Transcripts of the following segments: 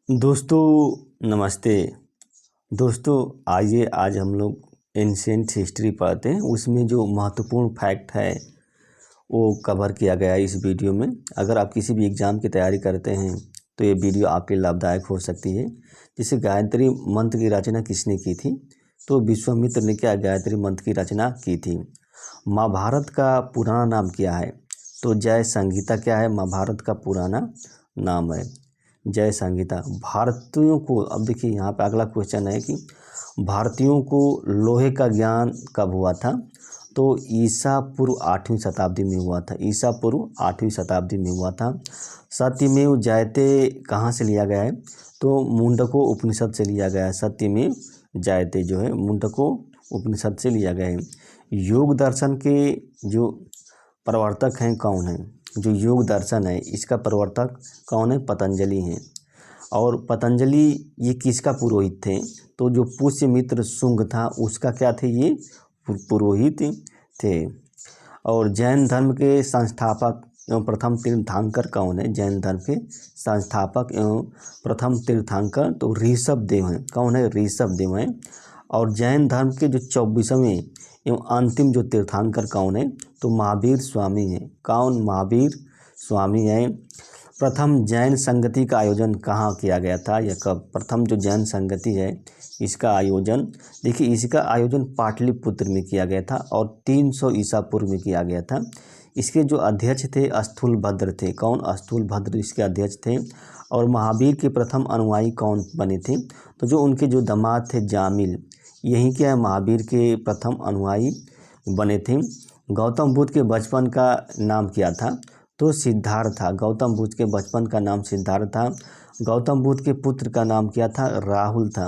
दोस्तों नमस्ते। दोस्तों आइए आज हम लोग एंशिएंट हिस्ट्री पढ़ते हैं। उसमें जो महत्वपूर्ण फैक्ट है वो कवर किया गया है इस वीडियो में। अगर आप किसी भी एग्ज़ाम की तैयारी करते हैं तो ये वीडियो आपके लाभदायक हो सकती है। जैसे गायत्री मंत्र की रचना किसने की थी? तो विश्वामित्र ने क्या गायत्री मंत्र की रचना की थी। महाभारत का पुराना नाम क्या है? तो जय संहिता क्या है? महाभारत का पुराना नाम है जय संहिता। भारतीयों को, अब देखिए यहाँ पे अगला क्वेश्चन है कि भारतीयों को लोहे का ज्ञान कब हुआ था? तो ईसा पूर्व 8वीं शताब्दी में हुआ था। ईसा पूर्व 8वीं शताब्दी में हुआ था। सत्यमेव जयते कहाँ से लिया गया है? तो मुंडको उपनिषद से लिया गया है। सत्यमेव जयते जो है मुंडको उपनिषद से लिया गया है। योग दर्शन के जो प्रवर्तक हैं कौन हैं? जो योग दर्शन है इसका प्रवर्तक कौन है? पतंजलि हैं। और पतंजलि ये किसका पुरोहित थे? तो जो पुष्यमित्र शुंग था उसका क्या थे? ये पुरोहित थे। और जैन धर्म के संस्थापक एवं प्रथम तीर्थंकर कौन है? जैन धर्म के संस्थापक एवं प्रथम तीर्थंकर तो ऋषभ देव हैं। कौन है? ऋषभ देव हैं। और जैन धर्म के जो 24वें एवं अंतिम जो तीर्थंकर कौन है? तो महावीर स्वामी हैं। कौन? महावीर स्वामी हैं। प्रथम जैन संगति का आयोजन कहाँ किया गया था या कब? प्रथम जो जैन संगति है इसका आयोजन, देखिए इसका आयोजन पाटलिपुत्र में किया गया था और 300 ईसा पूर्व में किया गया था। इसके जो अध्यक्ष थे स्थूलभद्र थे। कौन? स्थूलभद्र इसके अध्यक्ष थे। और महावीर के प्रथम अनुयायी कौन बने थे? तो जो उनके जो दामाद थे जामिल, यही क्या महावीर के प्रथम अनुयायी बने थे। गौतम बुद्ध के बचपन का नाम क्या था? तो सिद्धार्थ था। गौतम बुद्ध के बचपन का नाम सिद्धार्थ था। गौतम बुद्ध के पुत्र का नाम क्या था? राहुल था।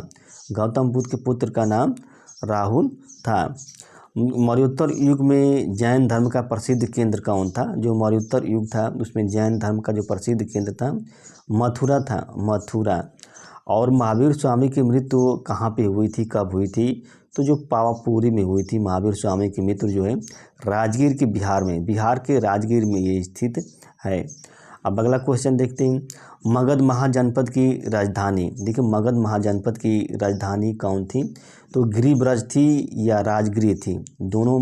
गौतम बुद्ध के पुत्र का नाम राहुल था। मौर्योत्तर युग में जैन धर्म का प्रसिद्ध केंद्र कौन था? जो मौर्योत्तर युग था उसमें जैन धर्म का जो प्रसिद्ध केंद्र था मथुरा था। मथुरा। और महावीर स्वामी की मृत्यु कहाँ पे हुई थी? कब हुई थी? तो जो पावापुरी में हुई थी। महावीर स्वामी की मृत्यु जो है राजगीर के बिहार में, बिहार के राजगीर में ये स्थित है। अब अगला क्वेश्चन देखते हैं। मगध महाजनपद की राजधानी, देखिए मगध महाजनपद की राजधानी कौन थी? तो गिरिब्रज थी या राजगृह थी? दोनों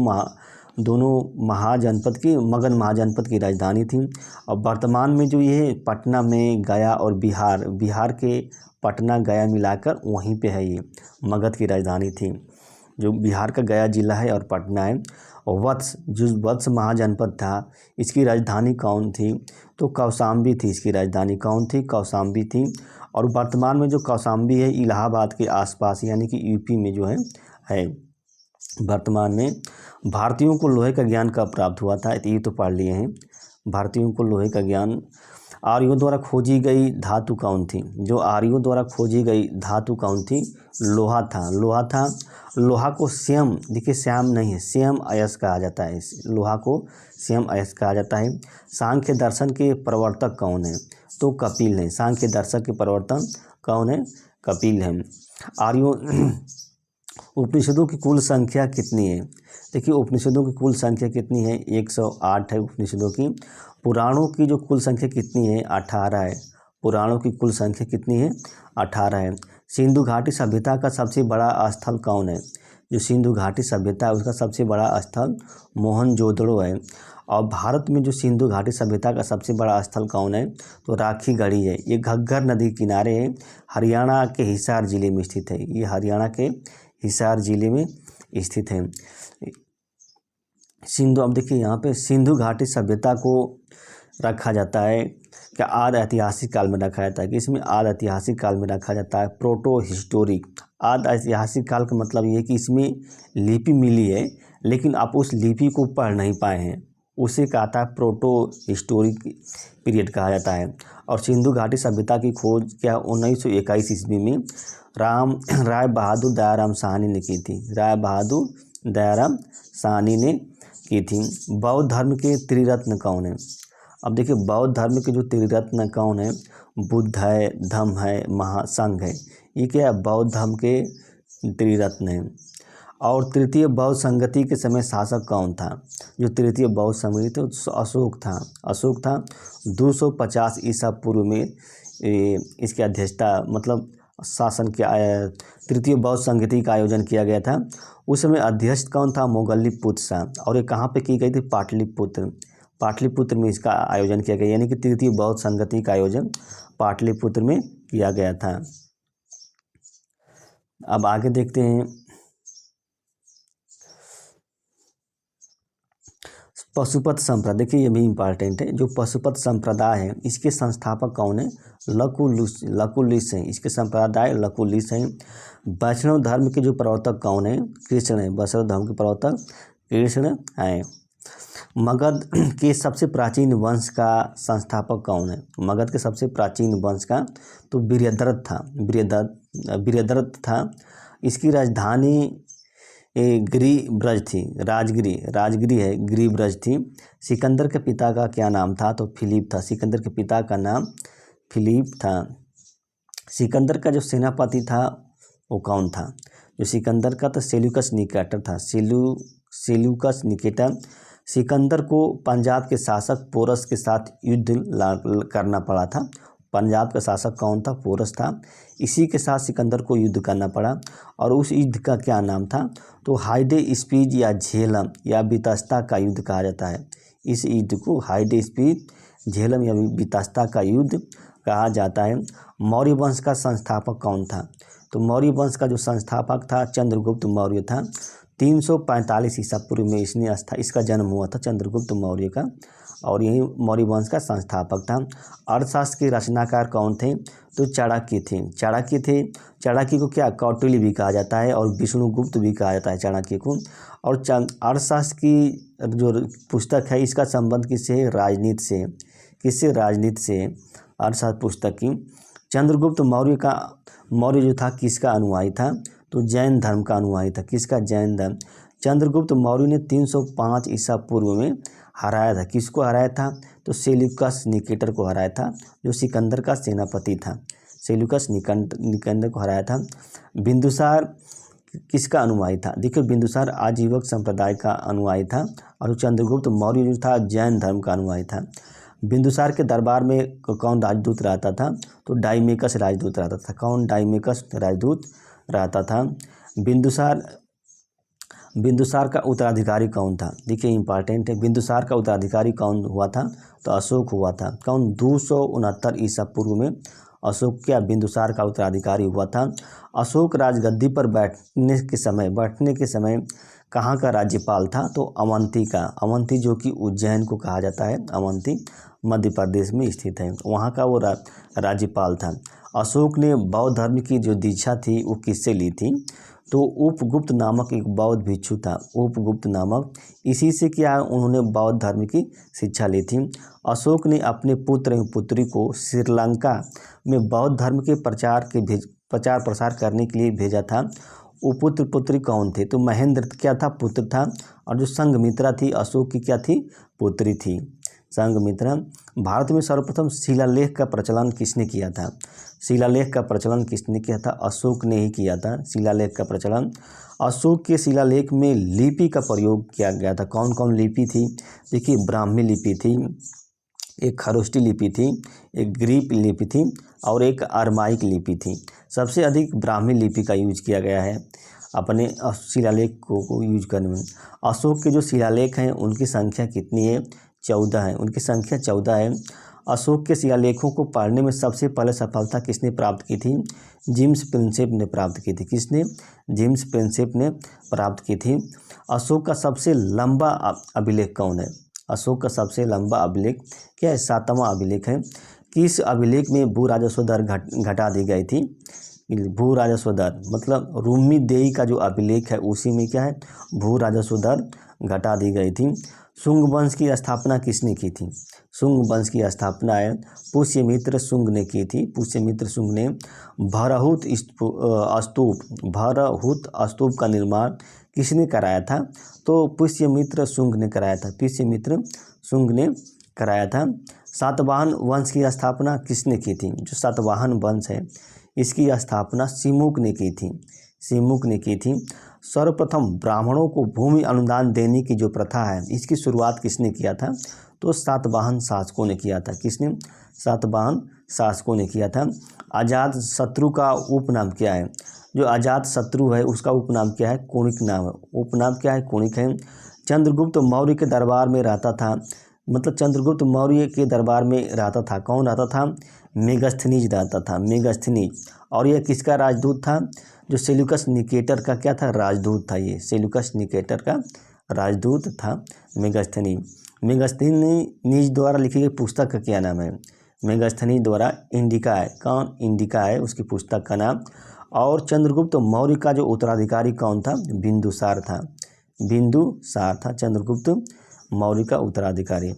महाजनपद की, मगध महाजनपद की राजधानी थी। और वर्तमान में जो ये पटना में, गया और बिहार के पटना गया मिलाकर वहीं पे है। ये मगध की राजधानी थी। जो बिहार का गया जिला है और पटना है। और वत्स महाजनपद था, इसकी राजधानी कौन थी? तो कौशाम्बी थी। इसकी राजधानी कौन थी? कौशाम्बी थी। और वर्तमान में जो कौशाम्बी है इलाहाबाद के आसपास यानी कि यूपी में जो है वर्तमान में। भारतीयों को लोहे का ज्ञान कब प्राप्त हुआ था? ये तो पढ़ लिए हैं। भारतीयों को लोहे का ज्ञान आर्यों द्वारा खोजी गई धातु कौन थी? जो आर्यों द्वारा खोजी गई धातु कौन थी? लोहा था। लोहा था। लोहा को श्याम, देखिए श्याम नहीं है, श्याम अयस्क कहा जाता है। लोहा को श्याम अयस्क कहा जाता है। सांख्य दर्शन के प्रवर्तक कौन है? तो कपिल है। सांख्य दर्शन के प्रवर्तक कौन है? कपिल है। आर्यों उपनिषदों की कुल संख्या कितनी है? देखिए उपनिषदों की कुल संख्या कितनी है? 108 है उपनिषदों की। पुराणों की जो कुल संख्या कितनी है? 18 है। पुराणों की कुल संख्या कितनी है? 18 है। सिंधु घाटी सभ्यता का सबसे बड़ा स्थल कौन है? जो सिंधु घाटी सभ्यता है उसका सबसे बड़ा स्थल मोहनजोदड़ो है। और भारत में जो सिंधु घाटी सभ्यता का सबसे बड़ा स्थल कौन है? तो राखी गढ़ी है। ये घग्गर नदी किनारे है, हरियाणा के हिसार जिले में स्थित है। ये हरियाणा के हिसार जिले में स्थित है सिंधु। अब देखिए यहाँ पे सिंधु घाटी सभ्यता को रखा जाता है क्या आद ऐतिहासिक काल में रखा जाता है? कि इसमें आद ऐतिहासिक काल में रखा जाता है। Proto historic. आद ऐतिहासिक काल का मतलब ये है कि इसमें लिपि मिली है लेकिन आप उस लिपि को पढ़ नहीं पाए हैं, उसे कहता है प्रोटो हिस्टोरिक पीरियड कहा जाता है। और सिंधु घाटी सभ्यता की खोज क्या 1921 ईस्वी में राय बहादुर दयाराम साहनी ने की थी। राय बहादुर दयाराम साहनी ने की थी। बौद्ध धर्म के त्रिरत्न कौन है? अब देखिए बौद्ध धर्म के जो त्रिरत्न कौन है? बुद्ध है, धम्म है, महासंघ है। ये क्या है? बौद्ध धर्म के त्रिरत्न है। और तृतीय बौद्ध संगति के समय शासक कौन था? जो तृतीय बौद्ध संगति थे अशोक था। अशोक था। 250 ईसा पूर्व में इसकी अध्यक्षता मतलब शासन के तृतीय बौद्ध संगति का आयोजन किया गया था। उस समय अध्यक्ष कौन था? मोगल्लीपुत्र शाह। और ये कहाँ पे की गई थी? पाटलिपुत्र। पाटलिपुत्र में इसका आयोजन किया गया, यानी कि तृतीय बौद्ध संगति का आयोजन पाटलिपुत्र में किया गया था। अब आगे देखते हैं पशुपत संप्रदाय। देखिए ये भी इम्पॉर्टेंट है। जो पशुपत संप्रदाय है इसके संस्थापक कौन है? लकुलिश हैं। इसके संप्रदाय लकुलिश हैं। वैष्णव धर्म के जो प्रवर्तक कौन है? कृष्ण है। वैष्णव धर्म के प्रवर्तक कृष्ण हैं। मगध के सबसे प्राचीन वंश का संस्थापक कौन है? मगध के सबसे प्राचीन वंश का तो वीर्यद्रथ था। वीर्यद्रथ था। इसकी राजधानी गिरिब्रज थी। राजगिरी है, गिरिब्रज थी। सिकंदर के पिता का क्या नाम था? तो फिलिप था। सिकंदर के पिता का नाम फिलिप था। सिकंदर का जो सेनापति था वो कौन था? जो सिकंदर का तो सेल्यूकस निकेटर था। Seleucus Nicator. सिकंदर को पंजाब के शासक पोरस के साथ युद्ध करना पड़ा था। पंजाब का शासक कौन था? पोरस था। इसी के साथ सिकंदर को युद्ध करना पड़ा और उस युद्ध का क्या नाम था? तो हाइडेस्पीज या झेलम या वितस्ता का युद्ध कहा जाता है। इस युद्ध को हाइडेस्पीज, झेलम या वितस्ता का युद्ध कहा जाता है। मौर्य वंश का संस्थापक कौन था? तो मौर्य वंश का जो संस्थापक था चंद्रगुप्त मौर्य था। 345 ईसा पूर्व में इसका जन्म हुआ था, चंद्रगुप्त मौर्य का, और यही मौर्य वंश का संस्थापक था। अर्थशास्त्र के रचनाकार कौन थे? तो चाणक्य थे। चाणक्य को क्या कौटिल्य भी कहा जाता है और विष्णुगुप्त भी कहा जाता है चाणक्य को। और अर्थशास्त्र की जो पुस्तक है इसका संबंध किससे है? राजनीति से। किससे? राजनीति से। अर्थशास्त्र पुस्तक की। चंद्रगुप्त मौर्य जो था किसका अनुयायी था? तो जैन धर्म का अनुयायी था। किसका? जैन धर्म। चंद्रगुप्त मौर्य ने 305 ईसा पूर्व में हराया था। किसको हराया था? तो सेल्यूकस निकेटर को हराया था, जो सिकंदर का सेनापति था। सेल्यूकस निकेटर को हराया था। बिंदुसार किसका अनुयायी था? देखिए बिंदुसार आजीवक संप्रदाय का अनुयायी था और चंद्रगुप्त मौर्य जो था जैन धर्म का अनुयायी था। बिंदुसार के दरबार में कौन राजदूत रहता था? तो डाइमेकस राजदूत रहता था। कौन? डाइमेकस राजदूत रहता था। बिंदुसार का उत्तराधिकारी कौन था? देखिए इंपॉर्टेंट है। बिंदुसार का उत्तराधिकारी कौन हुआ था? तो अशोक हुआ था। कौन? 269 ईसा पूर्व में अशोक क्या बिंदुसार का उत्तराधिकारी हुआ था। अशोक राजगद्दी पर बैठने के समय कहाँ का राज्यपाल था? तो अवंती का। अवंती जो कि उज्जैन को कहा जाता है। अवंती मध्य प्रदेश में स्थित है, वहाँ का वो राज्यपाल था। अशोक ने बौद्ध धर्म की जो दीक्षा थी वो किससे ली थी? तो उपगुप्त नामक एक बौद्ध भिक्षु था। उपगुप्त नामक, इसी से क्या उन्होंने बौद्ध धर्म की शिक्षा ली थी। अशोक ने अपने पुत्र एवं पुत्री को श्रीलंका में बौद्ध धर्म के प्रचार प्रसार करने के लिए भेजा था। वो पुत्र पुत्री कौन थे? तो महेंद्र क्या था? पुत्र था। और जो संघमित्रा थी अशोक की क्या थी? पुत्री थी। संघमित्रा। भारत में सर्वप्रथम शिलालेख का प्रचलन किसने किया था? शिलालेख का प्रचलन किसने किया था? अशोक ने ही किया था शिलालेख का प्रचलन। अशोक के शिलालेख में लिपि का प्रयोग किया गया था। कौन कौन लिपि थी? देखिए ब्राह्मी लिपि थी, एक खरोष्टी लिपि थी, एक ग्रीक लिपि थी और एक अरमाइक लिपि थी। सबसे अधिक ब्राह्मी लिपि का यूज किया गया है अपने शिलालेख को यूज करने में। अशोक के जो शिलालेख हैं उनकी संख्या कितनी है? 14 है। उनकी संख्या 14 है। अशोक के शिलालेखों को पढ़ने में सबसे पहले सफलता किसने प्राप्त की थी? जेम्स प्रिंसेप ने प्राप्त की थी। किसने? जेम्स प्रिंसेप ने प्राप्त की थी। अशोक का सबसे लंबा अभिलेख कौन है? अशोक का सबसे लंबा अभिलेख क्या है? 7वां अभिलेख है। किस अभिलेख में भू राजस्व दर घटा दी गई थी? भू राजस्व दर मतलब रूमी देई का जो अभिलेख है उसी में क्या है? भू राजस्व दर घटा दी गई थी। शुंग वंश की स्थापना किसने की थी? शुंग वंश की स्थापना है पुष्यमित्र शुंग ने की थी। पुष्यमित्र शुंग ने भरहुत स्तूप का निर्माण किसने कराया था? तो पुष्यमित्र शुंग ने कराया था। पुष्यमित्र शुंग ने कराया था। सातवाहन वंश की स्थापना किसने की थी? जो सातवाहन वंश है इसकी स्थापना सिमुक ने की थी। सिमुक ने की थी। सर्वप्रथम ब्राह्मणों को भूमि अनुदान देने की जो प्रथा है इसकी शुरुआत किसने किया था? तो सातवाहन शासकों ने किया था। किसने? सातवाहन शासकों ने किया था। अजात शत्रु का उपनाम क्या है? जो अजात शत्रु है उसका उपनाम क्या है? कुणिक नाम है। उपनाम क्या है? कुणिक है। चंद्रगुप्त मौर्य के दरबार में रहता था, मतलब चंद्रगुप्त मौर्य के दरबार में रहता था, कौन रहता था? मेगास्थनीज रहता था, मेगास्थनीज। और यह किसका राजदूत था? जो सेल्यूकस निकेटर का क्या था? राजदूत था। ये सेल्यूकस निकेटर का राजदूत था मेगास्थनीज। मेगास्थनीज द्वारा लिखी गई पुस्तक का क्या नाम है? मेगास्थनीज द्वारा इंडिका है। कौन? इंडिका है उसकी पुस्तक का नाम। और चंद्रगुप्त मौर्य का जो उत्तराधिकारी कौन था? बिंदुसार था। बिंदुसार था चंद्रगुप्त मौर्य का उत्तराधिकारी।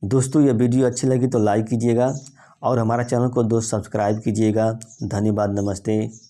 दोस्तों ये वीडियो अच्छी लगी तो लाइक कीजिएगा और हमारा चैनल को दोस्त सब्सक्राइब कीजिएगा। धन्यवाद, नमस्ते।